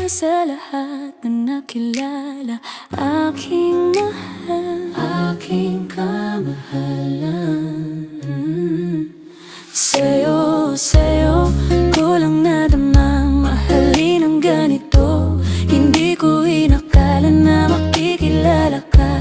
sa lahat na nakilala. Aking mahal, aking kamahalan. Sa'yo ko lang nadamang mahalin ang ganito. Hindi ko inakala na makikilala ka,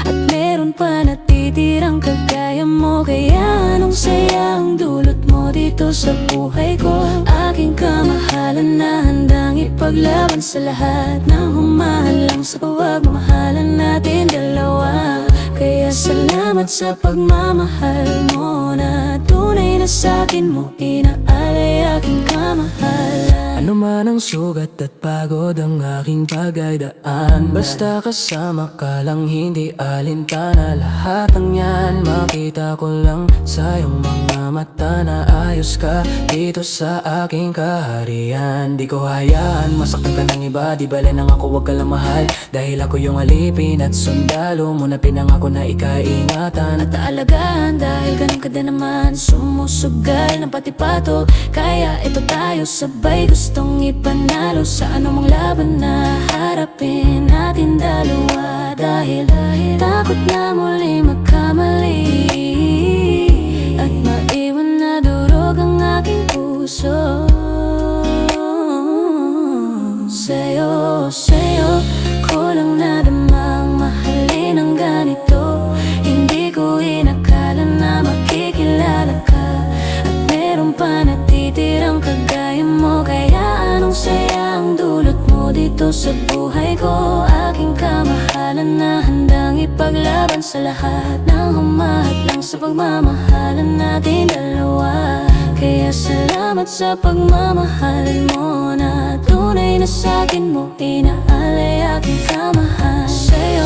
at meron pa natitirang kagaya mo. Kaya anong saya ang dulot mo dito sa buhay ko. Aking kamahalan na handang ipaglaban sa lahat ng humahalang sa pagmamahalan natin dalawa. Kaya salamat sa pagmamahal mo na tunay na sa'kin mo inaalay aking kamahalan. Ano man ang sugat at pagod ang aking pagdadaan, basta kasama ka lang, hindi alintana. Lahat ng yan makita ko lang sa iyong mga mata na ayos ka dito sa aking kaharian. Di ko hayaan masaktan ka ng iba, di bale nang ako wag ka lang mahal. Dahil ako yung alipin at sundalo mo na pinangako na ikaingatan at aalagaan. Dahil ganun ka din naman, sumusugal ng pati pato. Kaya ito tayo sabay gustong ipanalo sa anumang laban na harapin natin dalawa. Dahil takot na muli magkamali at maiwan na durog ang aking puso. Sa'yo ko lang nadamang mahalin ang ganito. Hindi ko inakala na makikilala ka, at meron pa natitirang kagaya mo. Kaya anong saya ang dulot mo dito sa buhay ko. Aking kamahalan na handang ipaglaban sa lahat ng humahadlang sa pagmamahalan natin dalawa. Kaya salamat sa pagmamahal mo na tunay na sa'kin mo inaalay aking kamahalan. Sa'yo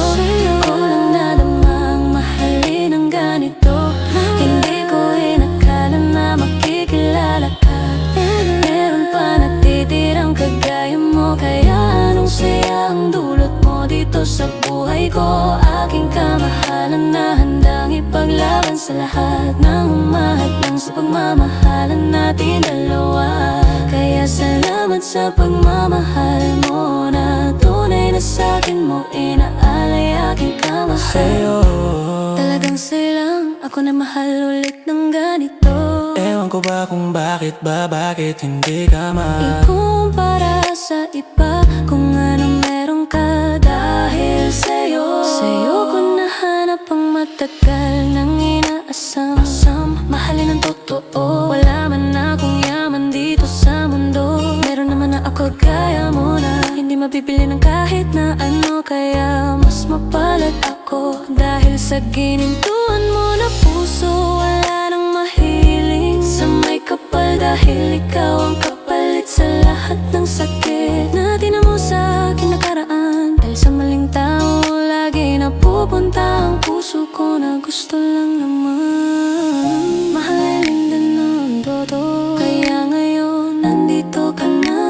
ko lang nadamang mahalin ang ganito. Hindi ko inakala na makikilala ka, meron pa natitirang kagaya mo. Kaya anong saya ang dulot mo dito sa buhay ko. Aking kamahalan na handang ipaglaban sa lahat ng humahadlang sa pagmamahalan natin dalawa. Kaya salamat sa pagmamahal mo na tunay na sa'kin mo inaalay aking kamahalan. sa'yo. Talagang sa'yo lang ako na mahal ulit ng ganito. Ewan ko ba kung bakit hindi ka Ikumpara sa iba kung ano meron ka. Dahil sa'yo ko nahanap ang matagal nang inaasam. Mahalin ang totoo, wala man akong yaman dito sa mundo. Meron naman na ako gaya mo na hindi mabibili ng kahit na ano. Kaya mas mapalad ako dahil sa ginintuan mo na puso. Wala nang mahiling sa may kapal, dahil ikaw ang kapalit sa lahat ng sakit na tinamo sa akin nakaraan. Dahil sa maling tao lagi napupunta ang puso ko na gusto lang naman mahalin din ng todo. Kaya ngayon nandito ka na,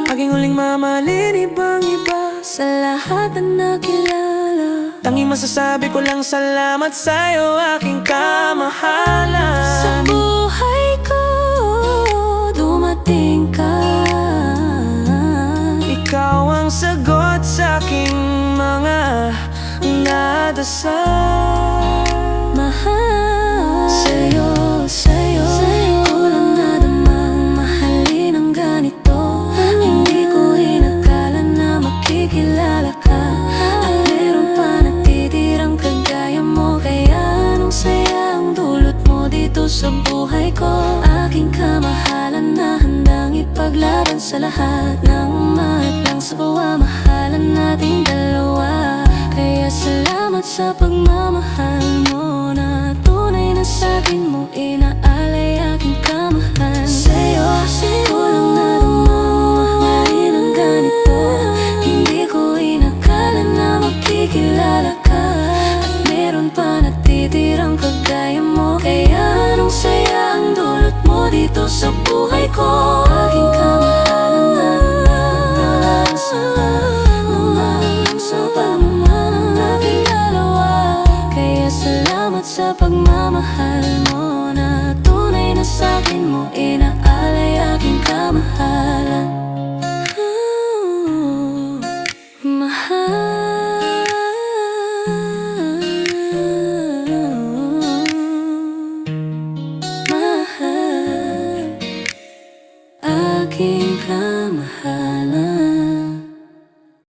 aking huling mamahalin, ibang iba sa lahat na nakilala. tanging masasabi ko lang salamat sa'yo, aking kamahalan. Sa buhay ko dumating ka. Ikaw ang sagot sa aking mga nadasal. Mahal Sa'yo ko lang nadamang mahalin ang ganito. Hindi ko inakala na makikilala ka, at meron pa natitirang kagaya mo. Kaya anong saya ang dulot mo dito sa buhay ko. Aking kamahalan na handang ipaglaban sa lahat ng humahadlang sa pagmamahalan nating dalawa. Kaya salamat sa pagmamahal mo na tunay na sa'kin mo inaalay aking kamahalan. Sa'yo ko lang nadamang mahalin ang ganito. Hindi ko inakala na makikilala ka, at meron pa natitirang kagaya mo. Kaya anong saya ang dulot mo dito sa buhay ko. Aking kamahalan na handang sa pagmamahal nating dalawa. Kaya salamat sa pagmamahal mo na tunay na sa'kin mo inaalay aking kamahalan. mahal.